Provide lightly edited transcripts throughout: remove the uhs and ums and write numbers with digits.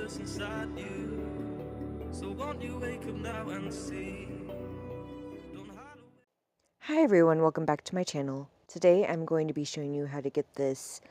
universe inside you. So won't you wake up now and see? Don't hide away. Hi everyone, welcome back to my channel. Today I'm going to be showing you how to get this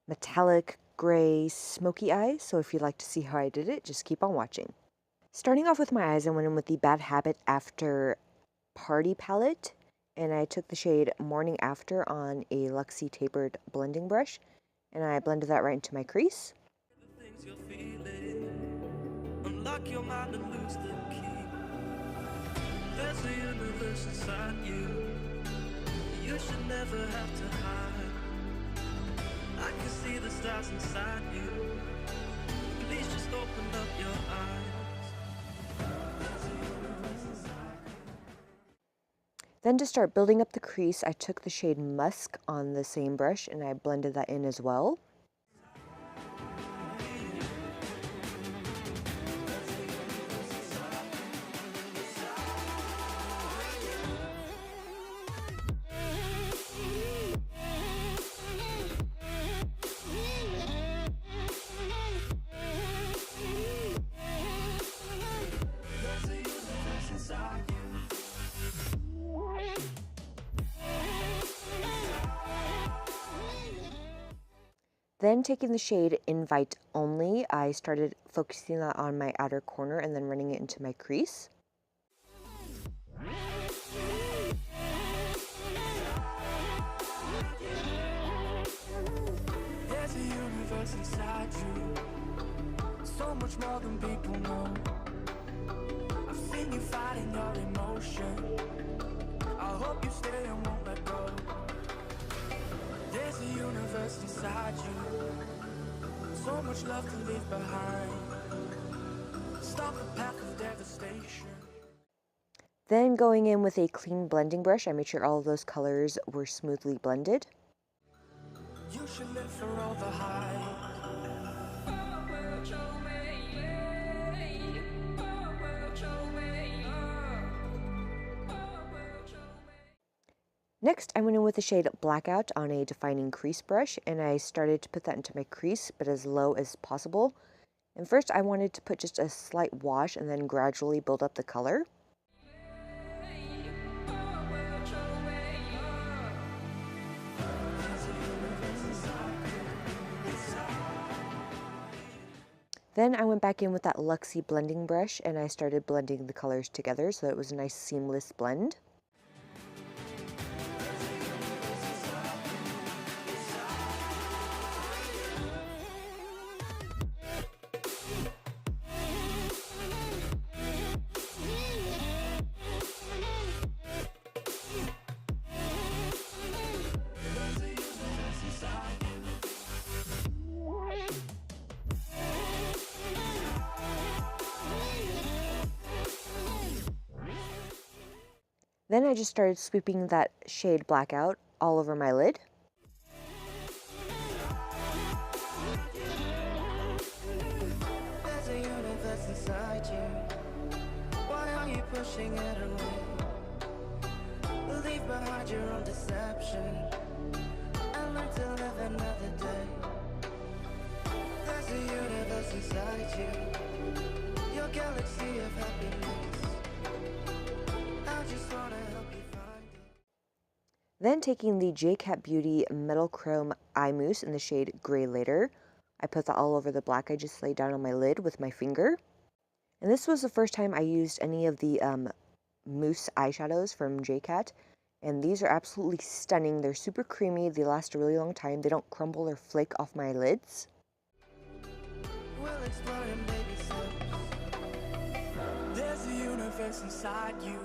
metallic gray smoky eye, so if you'd like to see how I did it, just keep on watching. Starting off with my eyes, I went in with the Bad Habit After Party palette, and I took the shade Morning After on a Luxie tapered blending brush, and I blended that right into my crease. The things you're feeling, unlock your mind and lose the key. There's a universe inside you. You should never have to hide. I can see the stars inside you. Please just open up your eyes. There's a universe inside you. Then to start building up the crease, I took the shade Musk on the same brush and I blended that in as well. Then taking the shade Invite Only, I started focusing that on my outer corner and then running it into my crease. There's a universe inside you, so much more than people know. I've seen you fighting your emotion. I hope you stay and won't let go. There's a universe inside you, so much love to leave behind. Stop the path of devastation. Then going in with a clean blending brush, I made sure all of those colors were smoothly blended. You should live for all the highs. Next, I went in with the shade Blackout on a defining crease brush, and I started to put that into my crease, but as low as possible. And first, I wanted to put just a slight wash and then gradually build up the color. Then I went back in with that Luxie blending brush, and I started blending the colors together so that it was a nice seamless blend. Then I just started sweeping that shade Blackout all over my lid. There's a universe inside you. Why are you pushing it away? Leave behind your own deception and learn to live another day. There's a universe inside you, your galaxy of happiness. I just wanna help you find it. Then taking the Jcat Beauty Metal Chrome Eye Mousse in the shade Gray Later, I put that all over the black I just laid down on my lid with my finger. And this was the first time I used any of the mousse eyeshadows from Jcat. And these are absolutely stunning. They're super creamy. They last a really long time. They don't crumble or flake off my lids. We'll explore in baby steps. There's a universe inside you.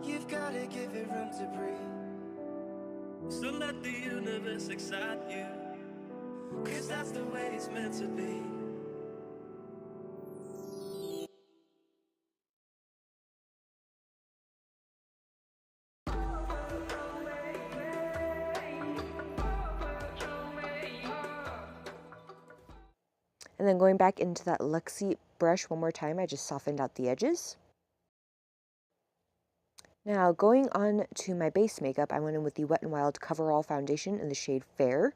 You've gotta give it room to breathe. So let the universe excite you, 'cause that's the way it's meant to be. And then going back into that Luxie brush one more time, I just softened out the edges. Now going on to my base makeup, I went in with the Wet n Wild Coverall foundation in the shade Fair.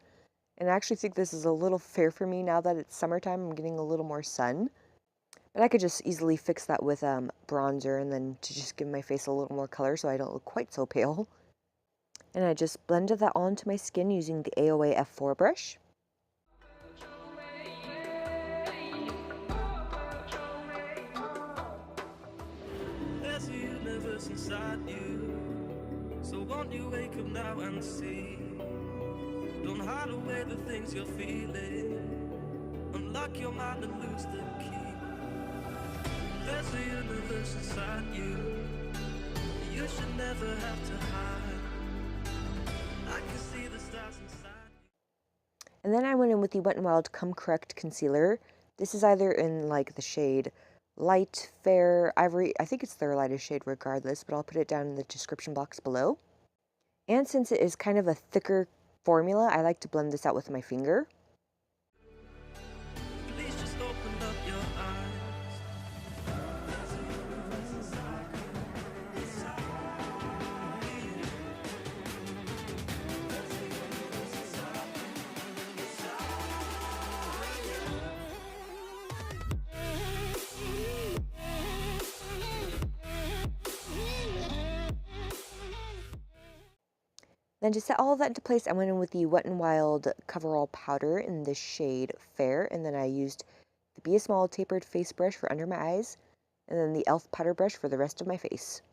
And I actually think this is a little fair for me now that it's summertime. I'm getting a little more sun. But I could just easily fix that with bronzer and then to just give my face a little more color so I don't look quite so pale. And I just blended that all into my skin using the AOA F4 brush. There's a universe inside you, so won't you wake up now and see? Don't hide away the things you're feeling. Unlock your mind and lose the key. There's a universe inside you. You should never have to hide. I can see the stars inside you. And then I went in with the Wet n Wild Come Correct concealer. This is either in like the shade light, fair, ivory. I think it's their lightest shade regardless, but I'll put it down in the description box below. And since it is kind of a thicker formula, I like to blend this out with my finger. Please just open up your eyes. Then to set all of that into place, I went in with the Wet n Wild Coverall powder in the shade Fair, and then I used the Be a Small tapered face brush for under my eyes, and then the e.l.f. powder brush for the rest of my face.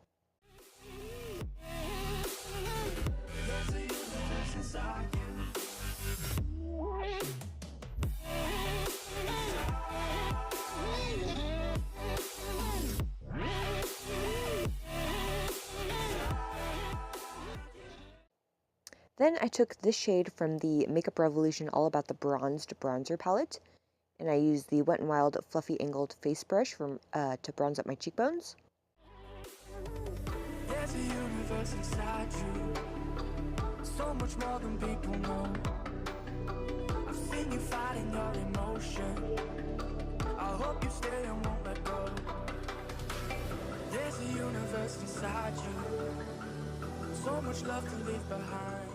Then I took this shade from the Makeup Revolution All About the Bronzed bronzer palette, and I used the Wet n Wild Fluffy Angled Face Brush to bronze up my cheekbones. There's a universe inside you, so much more than people know. I've seen you fighting your emotion. I hope you stay and won't let go. There's a universe inside you, so much love to leave behind.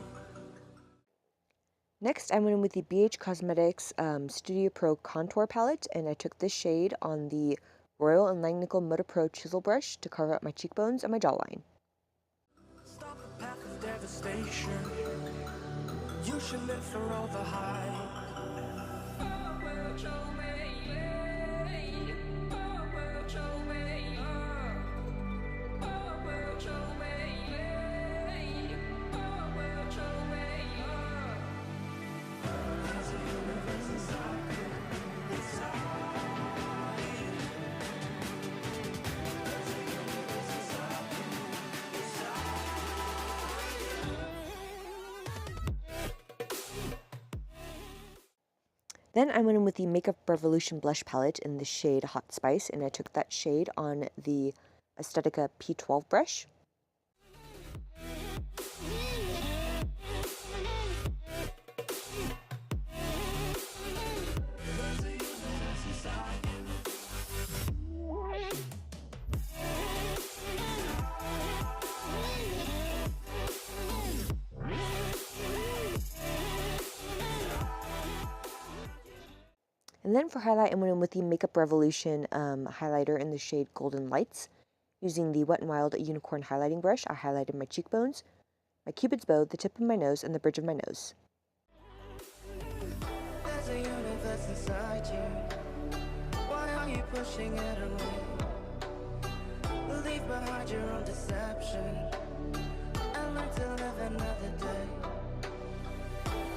Next, I went in with the BH Cosmetics Studio Pro Contour Palette, and I took this shade on the Royal and Langnickel Moda Pro Chisel Brush to carve out my cheekbones and my jawline. Stop the path of devastation. You should live for all the hype. Then I went in with the Makeup Revolution Blush Palette in the shade Hot Spice, and I took that shade on the Aesthetica P12 brush. And then for highlight, I went in with the Makeup Revolution highlighter in the shade Golden Lights. Using the Wet n Wild Unicorn highlighting brush, I highlighted my cheekbones, my cupid's bow, the tip of my nose, and the bridge of my nose. There's a universe inside you. Why are you pushing it away? Leave behind your own deception and learn to live another day.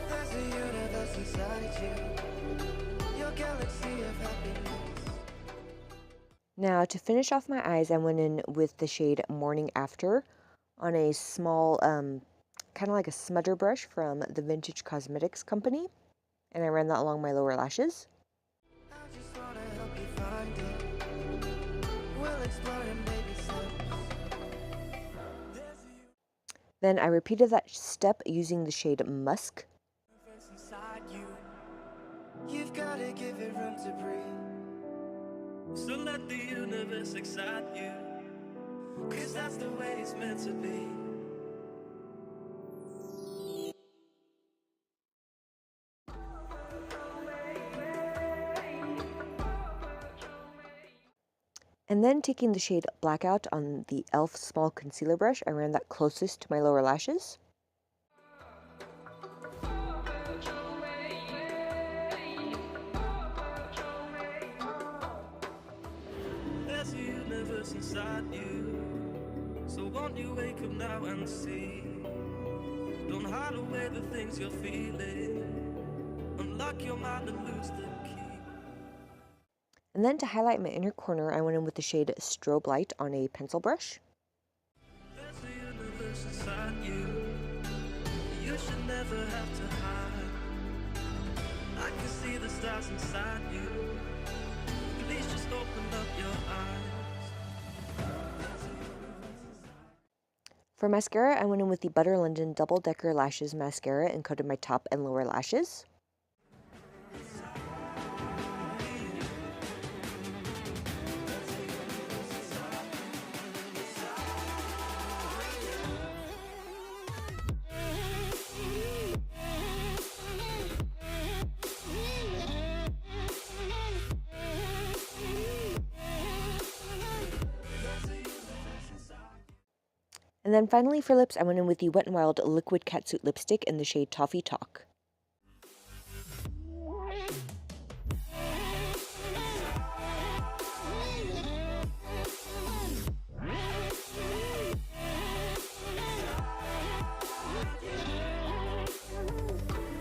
There's a universe inside you. Your galaxy of happiness. Now, to finish off my eyes, I went in with the shade Morning After on a small, kind of like a smudger brush from the Vintage Cosmetics company, and I ran that along my lower lashes. I just wanna help you find it. We'll explore in baby steps. Then I repeated that step using the shade Musk. There's a universe inside you. You've gotta give it room to breathe. So let the universe excite you, 'cause that's the way it's meant to be. And then taking the shade Blackout on the e.l.f. small concealer brush, I ran that closest to my lower lashes. There's a universe inside you, so won't you wake up now and see? Don't hide away the things you're feeling. Unlock your mind and lose the key. And then to highlight my inner corner, I went in with the shade Strobe Light on a pencil brush. There's a universe inside you. You should never have to hide. I can see the stars inside you. Please just open up your eyes. For mascara, I went in with the Butter London Double Decker Lashes Mascara and coated my top and lower lashes. And then finally for lips, I went in with the Wet n Wild Liquid Catsuit Lipstick in the shade Toffee Talk.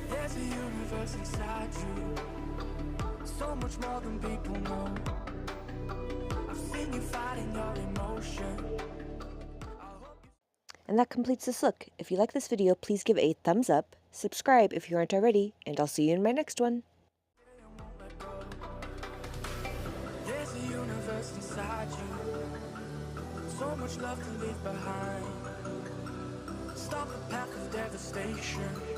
There's a universe inside you, so much more than people know. I've seen you fighting your emotion. And that completes this look. If you like this video, please give a thumbs up, subscribe if you aren't already, and I'll see you in my next one. There's a universe inside you, so much love to leave behind. Stop the path of devastation.